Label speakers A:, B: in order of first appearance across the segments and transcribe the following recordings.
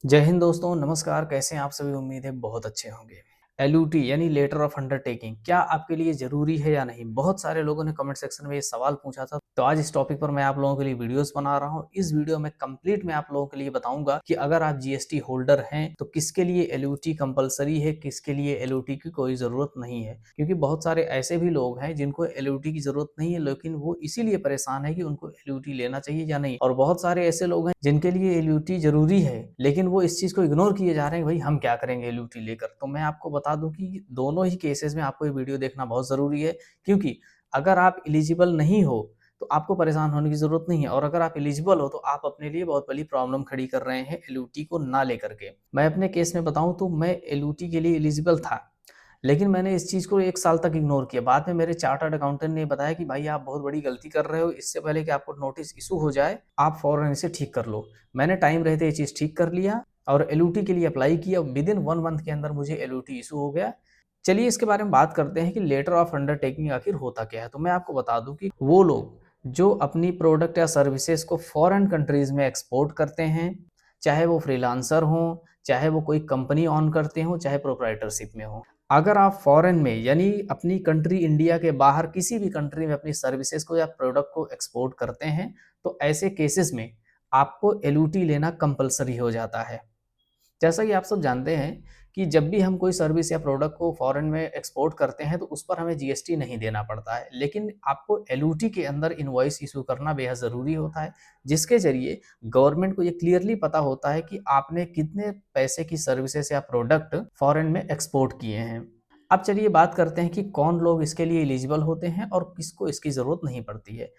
A: जय हिंद दोस्तों, नमस्कार। कैसे हैं आप सभी? उम्मीद है बहुत अच्छे होंगे। एलयूटी यानी लेटर ऑफ अंडरटेकिंग क्या आपके लिए ज़रूरी है या नहीं? बहुत सारे लोगों ने कमेंट सेक्शन में ये सवाल पूछा था, तो आज इस टॉपिक पर मैं आप लोगों के लिए वीडियोस बना रहा हूँ। इस वीडियो में कंप्लीट मैं आप लोगों के लिए बताऊंगा कि अगर आप जीएसटी होल्डर हैं, तो किसके लिए एलयूटी कंपलसरी है, किसके लिए एलयूटी की कोई ज़रूरत नहीं है। क्योंकि बहुत सारे ऐसे भी लोग हैं जिनको एलयूटी की ज़रूरत नहीं है, लेकिन वो इसीलिए परेशान है कि उनको एलयूटी लेना चाहिए या नहीं। और बहुत सारे ऐसे लोग हैं जिनके लिए एलयूटी ज़रूरी है, लेकिन वो इस चीज़ को इग्नोर किए जा रहे हैं, भाई हम क्या करेंगे एलयूटी लेकर। तो मैं आपको बता दूं कि दोनों ही केसेस में आपको ये वीडियो देखना बहुत ज़रूरी है, क्योंकि अगर आप एलिजिबल नहीं हो तो आपको परेशान होने की ज़रूरत नहीं है, और अगर आप एलिजिबल हो तो आप अपने लिए बहुत बड़ी प्रॉब्लम खड़ी कर रहे हैं एलयूटी को ना लेकर के। मैं अपने केस में बताऊं तो मैं एलयूटी के लिए एलिजिबल था, लेकिन मैंने इस चीज़ को 1 साल तक इग्नोर किया। बाद में मेरे चार्टर्ड अकाउंटेंट ने बताया कि भाई आप बहुत बड़ी गलती कर रहे हो, इससे पहले कि आपको नोटिस इश्यू हो जाए, आप फ़ौरन इसे ठीक कर लो। मैंने टाइम रहते ये चीज़ ठीक कर लिया और एलयूटी के लिए अप्लाई किया। विदिन 1 मंथ के अंदर मुझे एलयूटी इश्यू हो गया। चलिए इसके बारे में बात करते हैं कि लेटर ऑफ अंडरटेकिंग आखिर होता क्या है। तो मैं आपको बता दूं कि वो लोग जो अपनी प्रोडक्ट या सर्विसेज को फॉरेन कंट्रीज़ में एक्सपोर्ट करते हैं, चाहे वो फ्रीलांसर हों, चाहे वो कोई कंपनी ऑन करते हों, चाहे प्रोप्राइटरशिप में हों। अगर आप फॉरेन में यानी अपनी कंट्री इंडिया के बाहर किसी भी कंट्री में अपनी सर्विसेज को या प्रोडक्ट को एक्सपोर्ट करते हैं, तो ऐसे केसेस में आपको एलयूटी लेना कंपलसरी हो जाता है। जैसा कि आप सब जानते हैं कि जब भी हम कोई सर्विस या प्रोडक्ट को फॉरेन में एक्सपोर्ट करते हैं तो उस पर हमें जीएसटी नहीं देना पड़ता है, लेकिन आपको एलयूटी के अंदर इनवॉइस इशू करना बेहद ज़रूरी होता है, जिसके ज़रिए गवर्नमेंट को ये क्लियरली पता होता है कि आपने कितने पैसे की सर्विसेज या प्रोडक्ट फॉरेन में एक्सपोर्ट किए हैं। अब चलिए बात करते हैं कि कौन लोग इसके लिए एलिजिबल होते हैं और किसको इसकी ज़रूरत नहीं पड़ती है।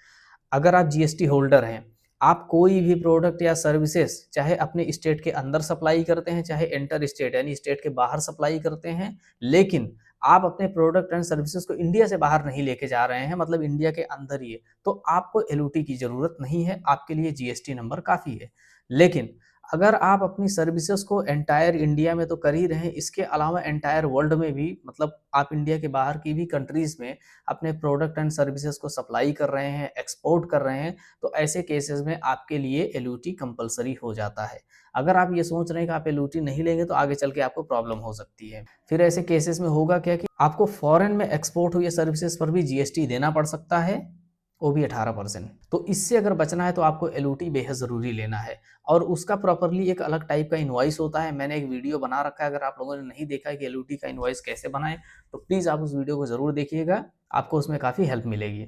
A: अगर आप जीएसटी होल्डर हैं, आप कोई भी प्रोडक्ट या सर्विसेज चाहे अपने स्टेट के अंदर सप्लाई करते हैं, चाहे इंटर स्टेट यानी स्टेट के बाहर सप्लाई करते हैं, लेकिन आप अपने प्रोडक्ट एंड सर्विसेज को इंडिया से बाहर नहीं लेके जा रहे हैं, मतलब इंडिया के अंदर ही है, तो आपको एलयूटी की ज़रूरत नहीं है, आपके लिए जीएसटी नंबर काफ़ी है। लेकिन अगर आप अपनी सर्विसेज को एंटायर इंडिया में तो कर ही रहे हैं, इसके अलावा एंटायर वर्ल्ड में भी, मतलब आप इंडिया के बाहर की भी कंट्रीज़ में अपने प्रोडक्ट एंड सर्विसेज को सप्लाई कर रहे हैं, एक्सपोर्ट कर रहे हैं, तो ऐसे केसेस में आपके लिए एलयूटी कंपलसरी हो जाता है। अगर आप ये सोच रहे हैं कि आप एलयूटी नहीं लेंगे तो आगे चल के आपको प्रॉब्लम हो सकती है। फिर ऐसे केसेस में होगा क्या कि आपको फॉरेन में एक्सपोर्ट हुई सर्विसेज पर भी जीएसटी देना पड़ सकता है, वो भी 18%। तो इससे अगर बचना है तो आपको एलयूटी बेहद ज़रूरी लेना है, और उसका प्रॉपर्ली एक अलग टाइप का इनवॉइस होता है। मैंने एक वीडियो बना रखा है, अगर आप लोगों ने नहीं देखा है कि एलयूटी का इनवॉइस कैसे बनाएं, तो प्लीज़ आप उस वीडियो को ज़रूर देखिएगा, आपको उसमें काफ़ी हेल्प मिलेगी।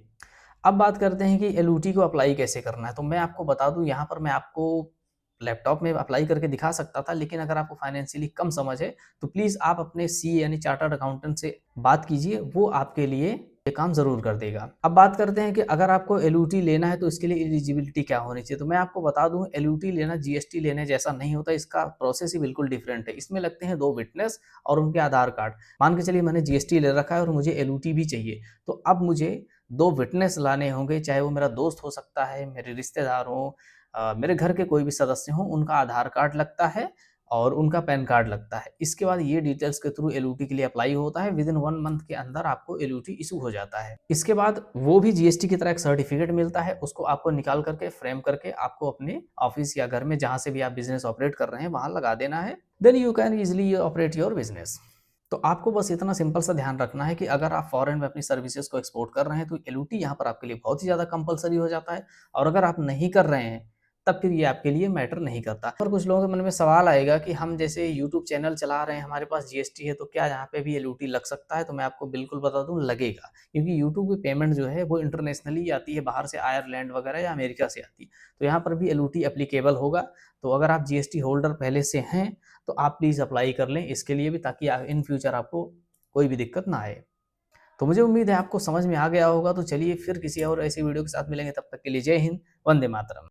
A: अब बात करते हैं कि एलयूटी को अप्लाई कैसे करना है। तो मैं आपको बता दूं, यहाँ पर मैं आपको लैपटॉप में अप्लाई करके दिखा सकता था, लेकिन अगर आपको फाइनेंशियली कम समझ है तो प्लीज़ आप अपने सीए यानी चार्टर्ड अकाउंटेंट से बात कीजिए, वो आपके लिए ये काम ज़रूर कर देगा। अब बात करते हैं कि अगर आपको एलयूटी लेना है तो इसके लिए एलिजिबिलिटी क्या होनी चाहिए। तो मैं आपको बता दूं, एलयूटी लेना जीएसटी लेने जैसा नहीं होता, इसका प्रोसेस ही बिल्कुल डिफरेंट है। इसमें लगते हैं 2 विटनेस और उनके आधार कार्ड। मान के चलिए मैंने जीएसटी ले रखा है और मुझे एलयूटी भी चाहिए, तो अब मुझे 2 विटनेस लाने होंगे, चाहे वो मेरा दोस्त हो सकता है, मेरे रिश्तेदार हों, मेरे घर के कोई भी सदस्य हों, उनका आधार कार्ड लगता है और उनका पैन कार्ड लगता है। इसके बाद ये डिटेल्स के थ्रू एलयूटी के लिए अप्लाई होता है, विदिन 1 मंथ के अंदर आपको एलयूटी इशू हो जाता है। इसके बाद वो भी जीएसटी की तरह एक सर्टिफिकेट मिलता है, उसको आपको निकाल करके फ्रेम करके आपको अपने ऑफिस या घर में जहाँ से भी आप बिज़नेस ऑपरेट कर रहे हैं वहाँ लगा देना है। Then you can easily operate your business. तो आपको बस इतना सिंपल सा ध्यान रखना है कि अगर आप फॉरेन में अपनी सर्विसेज को एक्सपोर्ट कर रहे हैं तो एलयूटी यहाँ पर आपके लिए बहुत ही ज़्यादा कंपलसरी हो जाता है, और अगर आप नहीं कर रहे हैं तब फिर ये आपके लिए मैटर नहीं करता। और कुछ लोगों के मन में सवाल आएगा कि हम जैसे यूट्यूब चैनल चला रहे हैं, हमारे पास जीएसटी है, तो क्या यहाँ पे भी एलयूटी लग सकता है? तो मैं आपको बिल्कुल बता दूं, लगेगा, क्योंकि यूट्यूब की पेमेंट जो है वो इंटरनेशनली आती है, बाहर से आयरलैंड वगैरह या अमेरिका से आती है, तो यहाँ पर भी एलयूटी एप्लीकेबल होगा। तो अगर आप जीएसटी होल्डर पहले से हैं तो आप प्लीज़ अप्लाई कर लें इसके लिए भी, ताकि इन फ्यूचर आपको कोई भी दिक्कत ना आए। तो मुझे उम्मीद है आपको समझ में आ गया होगा। तो चलिए फिर किसी और ऐसी वीडियो के साथ मिलेंगे, तब तक के लिए जय हिंद, वंदे मातरम।